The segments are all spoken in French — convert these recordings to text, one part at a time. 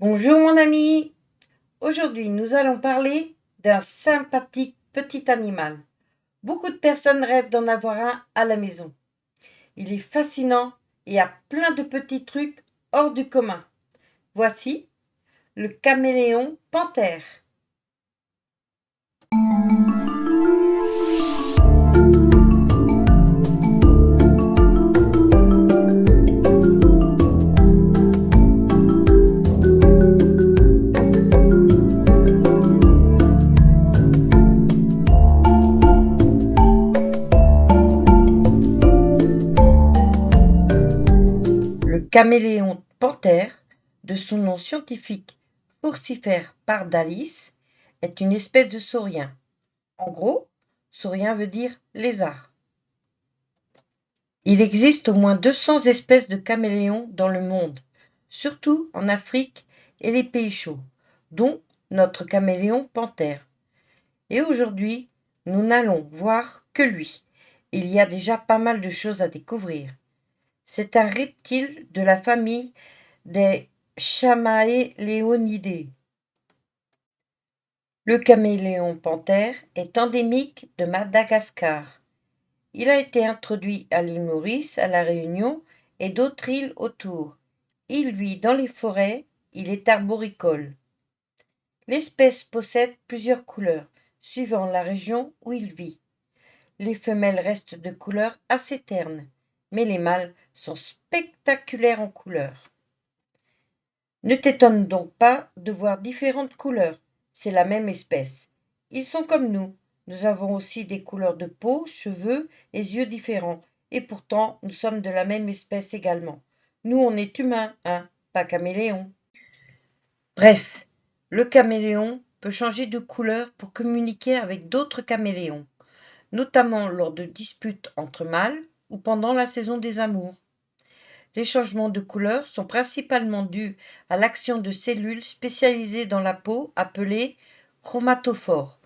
Bonjour mon ami, aujourd'hui nous allons parler d'un sympathique petit animal. Beaucoup de personnes rêvent d'en avoir un à la maison. Il est fascinant et a plein de petits trucs hors du commun. Voici le caméléon panthère. Le caméléon panthère, de son nom scientifique Furcifer pardalis, est une espèce de saurien. En gros, saurien veut dire lézard. Il existe au moins 200 espèces de caméléons dans le monde, surtout en Afrique et les pays chauds, dont notre caméléon panthère. Et aujourd'hui, nous n'allons voir que lui. Il y a déjà pas mal de choses à découvrir. C'est un reptile de la famille des Chamaeléonidae. Le caméléon panthère est endémique de Madagascar. Il a été introduit à l'île Maurice, à La Réunion et d'autres îles autour. Il vit dans les forêts, il est arboricole. L'espèce possède plusieurs couleurs, suivant la région où il vit. Les femelles restent de couleur assez terne, mais les mâles sont spectaculaires en couleurs. Ne t'étonne donc pas de voir différentes couleurs, c'est la même espèce. Ils sont comme nous avons aussi des couleurs de peau, cheveux et yeux différents, et pourtant nous sommes de la même espèce également. Nous on est humains, hein, pas caméléons. Bref, le caméléon peut changer de couleur pour communiquer avec d'autres caméléons, notamment lors de disputes entre mâles ou pendant la saison des amours. Les changements de couleur sont principalement dus à l'action de cellules spécialisées dans la peau appelées chromatophores.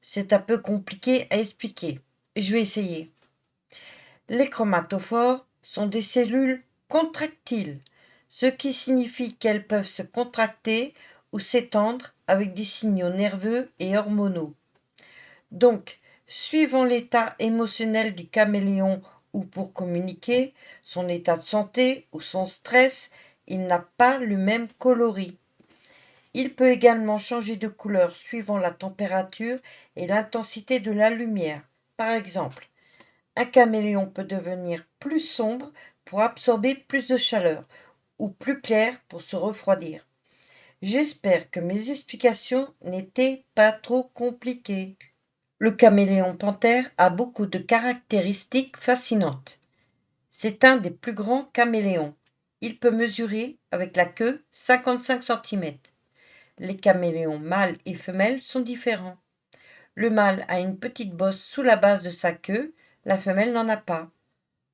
C'est un peu compliqué à expliquer. Je vais essayer. Les chromatophores sont des cellules contractiles, ce qui signifie qu'elles peuvent se contracter ou s'étendre avec des signaux nerveux et hormonaux. Donc, suivant l'état émotionnel du caméléon ou pour communiquer, son état de santé ou son stress, il n'a pas le même coloris. Il peut également changer de couleur suivant la température et l'intensité de la lumière. Par exemple, un caméléon peut devenir plus sombre pour absorber plus de chaleur ou plus clair pour se refroidir. J'espère que mes explications n'étaient pas trop compliquées. Le caméléon panthère a beaucoup de caractéristiques fascinantes. C'est un des plus grands caméléons. Il peut mesurer, avec la queue, 55 cm. Les caméléons mâles et femelles sont différents. Le mâle a une petite bosse sous la base de sa queue, la femelle n'en a pas.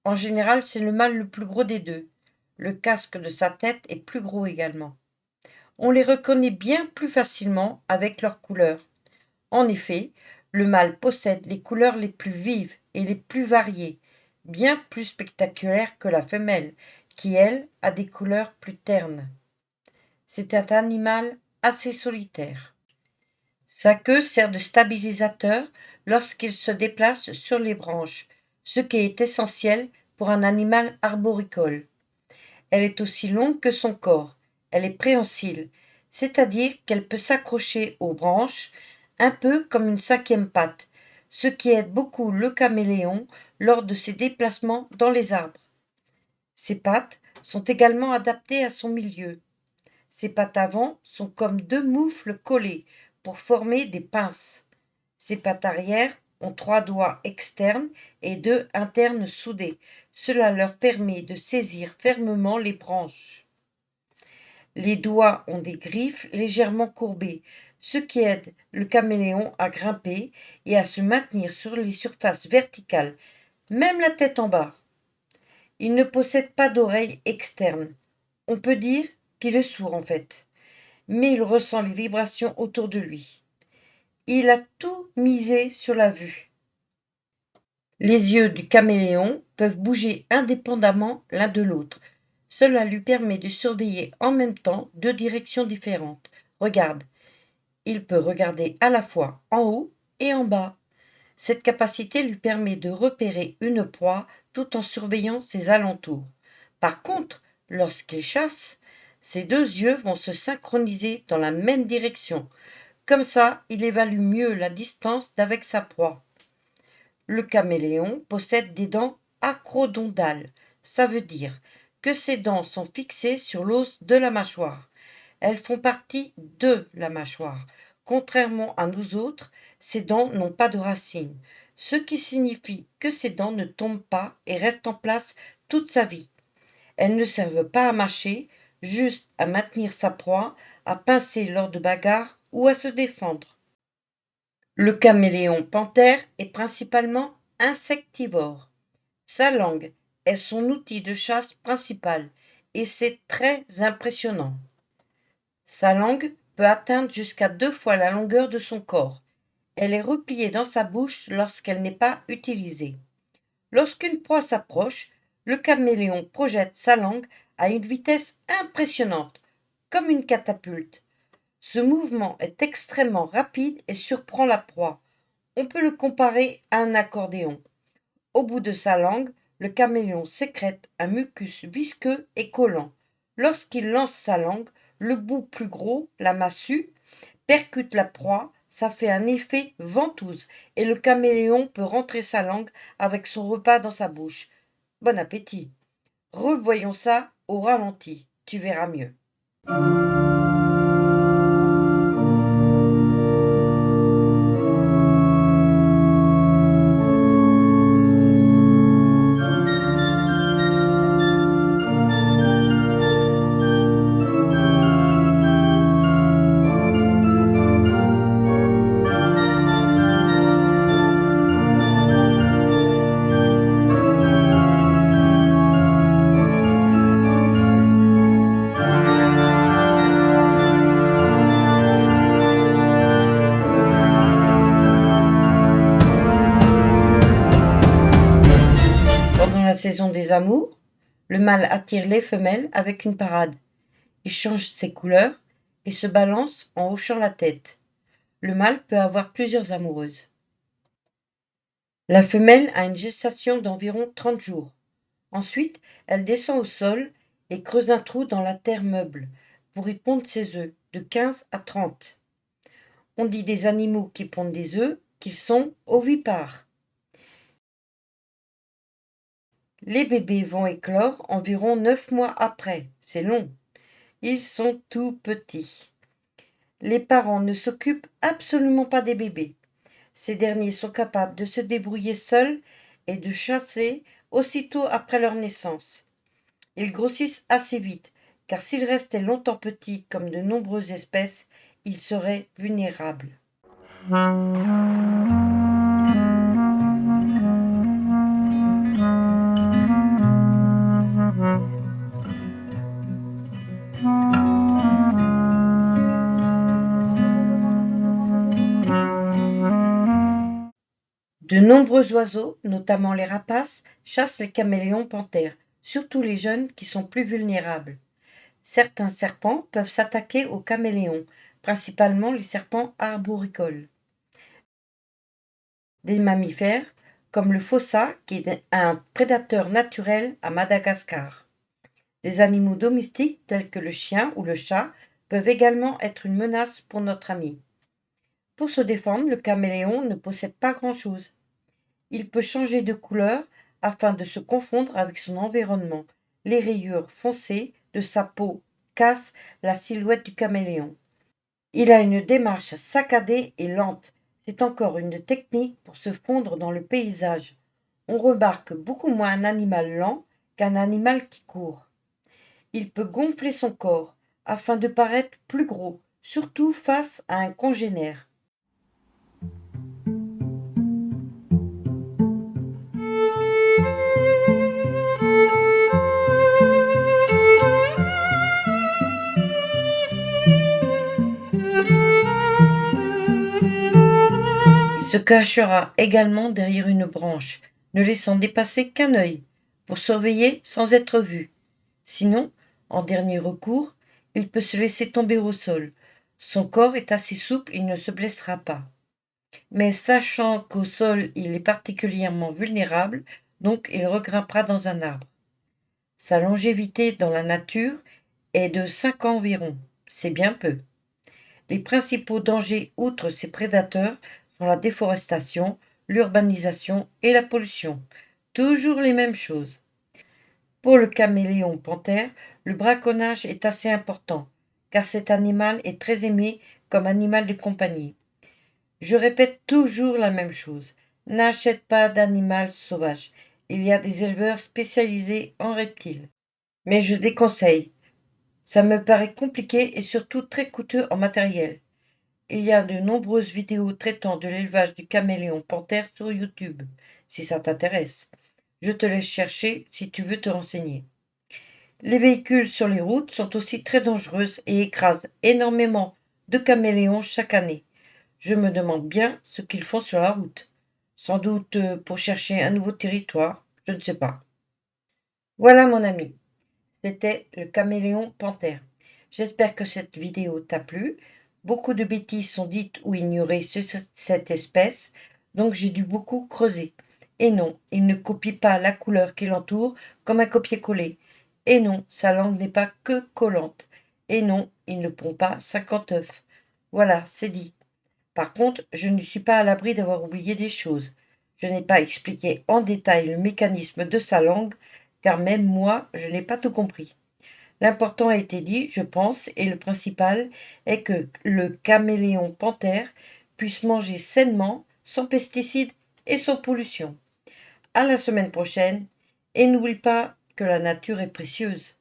En général, c'est le mâle le plus gros des deux. Le casque de sa tête est plus gros également. On les reconnaît bien plus facilement avec leurs couleurs. En effet, le mâle possède les couleurs les plus vives et les plus variées, bien plus spectaculaires que la femelle, qui, elle, a des couleurs plus ternes. C'est un animal assez solitaire. Sa queue sert de stabilisateur lorsqu'il se déplace sur les branches, ce qui est essentiel pour un animal arboricole. Elle est aussi longue que son corps. Elle est préhensile, c'est-à-dire qu'elle peut s'accrocher aux branches, un peu comme une cinquième patte, ce qui aide beaucoup le caméléon lors de ses déplacements dans les arbres. Ses pattes sont également adaptées à son milieu. Ses pattes avant sont comme deux moufles collées pour former des pinces. Ses pattes arrière ont 3 doigts externes et 2 internes soudés. Cela leur permet de saisir fermement les branches. Les doigts ont des griffes légèrement courbées, ce qui aide le caméléon à grimper et à se maintenir sur les surfaces verticales, même la tête en bas. Il ne possède pas d'oreilles externes. On peut dire qu'il est sourd en fait, mais il ressent les vibrations autour de lui. Il a tout misé sur la vue. Les yeux du caméléon peuvent bouger indépendamment l'un de l'autre, Cela lui permet de surveiller en même temps 2 directions différentes. Regarde, il peut regarder à la fois en haut et en bas. Cette capacité lui permet de repérer une proie tout en surveillant ses alentours. Par contre, lorsqu'il chasse, ses 2 yeux vont se synchroniser dans la même direction. Comme ça, il évalue mieux la distance d'avec sa proie. Le caméléon possède des dents acrodondales. Ça veut dire que ses dents sont fixées sur l'os de la mâchoire. Elles font partie de la mâchoire. Contrairement à nous autres, ces dents n'ont pas de racines, ce qui signifie que ces dents ne tombent pas et restent en place toute sa vie. Elles ne servent pas à mâcher, juste à maintenir sa proie, à pincer lors de bagarres ou à se défendre. Le caméléon panthère est principalement insectivore. Sa langue est son outil de chasse principal et c'est très impressionnant. Sa langue peut atteindre jusqu'à 2 fois la longueur de son corps. Elle est repliée dans sa bouche lorsqu'elle n'est pas utilisée. Lorsqu'une proie s'approche, le caméléon projette sa langue à une vitesse impressionnante, comme une catapulte. Ce mouvement est extrêmement rapide et surprend la proie. On peut le comparer à un accordéon. Au bout de sa langue, le caméléon sécrète un mucus visqueux et collant. Lorsqu'il lance sa langue, le bout plus gros, la massue, percute la proie, ça fait un effet ventouse et le caméléon peut rentrer sa langue avec son repas dans sa bouche. Bon appétit. Revoyons ça au ralenti, tu verras mieux. Pendant la saison des amours, le mâle attire les femelles avec une parade. Il change ses couleurs et se balance en hochant la tête. Le mâle peut avoir plusieurs amoureuses. La femelle a une gestation d'environ 30 jours. Ensuite, elle descend au sol et creuse un trou dans la terre meuble pour y pondre ses œufs, de 15 à 30. On dit des animaux qui pondent des œufs qu'ils sont ovipares. Les bébés vont éclore environ 9 mois après. C'est long. Ils sont tout petits. Les parents ne s'occupent absolument pas des bébés. Ces derniers sont capables de se débrouiller seuls et de chasser aussitôt après leur naissance. Ils grossissent assez vite, car s'ils restaient longtemps petits comme de nombreuses espèces, ils seraient vulnérables. De nombreux oiseaux, notamment les rapaces, chassent les caméléons panthères, surtout les jeunes qui sont plus vulnérables. Certains serpents peuvent s'attaquer aux caméléons, principalement les serpents arboricoles. Des mammifères, comme le fossa, qui est un prédateur naturel à Madagascar. Les animaux domestiques, tels que le chien ou le chat, peuvent également être une menace pour notre ami. Pour se défendre, le caméléon ne possède pas grand-chose. Il peut changer de couleur afin de se confondre avec son environnement. Les rayures foncées de sa peau cassent la silhouette du caméléon. Il a une démarche saccadée et lente. C'est encore une technique pour se fondre dans le paysage. On remarque beaucoup moins un animal lent qu'un animal qui court. Il peut gonfler son corps afin de paraître plus gros, surtout face à un congénère. Il se cachera également derrière une branche, ne laissant dépasser qu'un œil, pour surveiller sans être vu. Sinon, en dernier recours, il peut se laisser tomber au sol. Son corps est assez souple, il ne se blessera pas. Mais sachant qu'au sol il est particulièrement vulnérable, donc il regrimpera dans un arbre. Sa longévité dans la nature est de 5 ans environ, c'est bien peu. Les principaux dangers outre ces prédateurs sont la déforestation, l'urbanisation et la pollution. Toujours les mêmes choses. Pour le caméléon panthère, le braconnage est assez important, car cet animal est très aimé comme animal de compagnie. Je répète toujours la même chose. N'achète pas d'animal sauvage. Il y a des éleveurs spécialisés en reptiles. Mais je déconseille. Ça me paraît compliqué et surtout très coûteux en matériel. Il y a de nombreuses vidéos traitant de l'élevage du caméléon panthère sur YouTube, si ça t'intéresse. Je te laisse chercher si tu veux te renseigner. Les véhicules sur les routes sont aussi très dangereux et écrasent énormément de caméléons chaque année. Je me demande bien ce qu'ils font sur la route. Sans doute pour chercher un nouveau territoire, je ne sais pas. Voilà mon ami, c'était le caméléon panthère. J'espère que cette vidéo t'a plu. Beaucoup de bêtises sont dites ou ignorées sur cette espèce, donc j'ai dû beaucoup creuser. Et non, il ne copie pas la couleur qui l'entoure comme un copier-coller. Et non, sa langue n'est pas que collante. Et non, il ne pond pas 50 œufs. Voilà, c'est dit. Par contre, je ne suis pas à l'abri d'avoir oublié des choses. Je n'ai pas expliqué en détail le mécanisme de sa langue, car même moi, je n'ai pas tout compris. L'important a été dit, je pense, et le principal est que le caméléon panthère puisse manger sainement, sans pesticides et sans pollution. À la semaine prochaine, et n'oublie pas que la nature est précieuse.